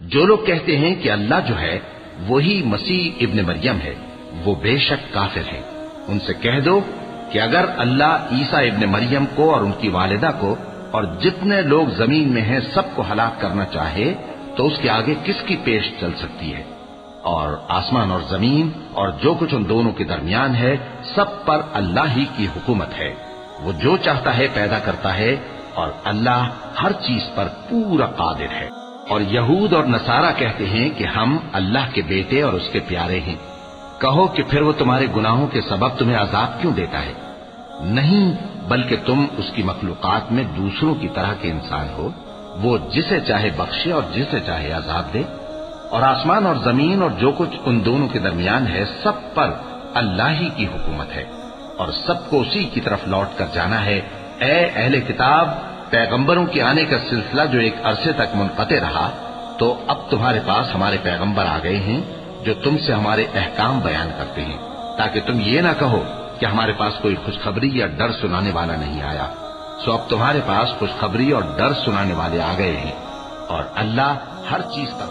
جو لوگ کہتے ہیں کہ اللہ جو ہے وہی مسیح ابن مریم ہے، وہ بے شک کافر ہیں۔ ان سے کہہ دو کہ اگر اللہ عیسیٰ ابن مریم کو اور ان کی والدہ کو اور جتنے لوگ زمین میں ہیں سب کو ہلاک کرنا چاہے تو اس کے آگے کس کی پیش چل سکتی ہے؟ اور آسمان اور زمین اور جو کچھ ان دونوں کے درمیان ہے سب پر اللہ ہی کی حکومت ہے۔ وہ جو چاہتا ہے پیدا کرتا ہے اور اللہ ہر چیز پر پورا قادر ہے۔ اور یہود اور نصارہ کہتے ہیں کہ ہم اللہ کے بیٹے اور اس کے پیارے ہیں۔ کہو کہ پھر وہ تمہارے گناہوں کے سبب تمہیں عذاب کیوں دیتا ہے؟ نہیں، بلکہ تم اس کی مخلوقات میں دوسروں کی طرح کے انسان ہو، وہ جسے چاہے بخشے اور جسے چاہے عذاب دے۔ اور آسمان اور زمین اور جو کچھ ان دونوں کے درمیان ہے سب پر اللہ ہی کی حکومت ہے اور سب کو اسی کی طرف لوٹ کر جانا ہے۔ اے اہل کتاب، پیغمبروں کے آنے کا سلسلہ جو ایک عرصے تک منقطع رہا، تو اب تمہارے پاس ہمارے پیغمبر آ گئے ہیں جو تم سے ہمارے احکام بیان کرتے ہیں، تاکہ تم یہ نہ کہو کہ ہمارے پاس کوئی خوشخبری یا ڈر سنانے والا نہیں آیا۔ سو اب تمہارے پاس خوشخبری اور ڈر سنانے والے آ گئے ہیں، اور اللہ ہر چیز پر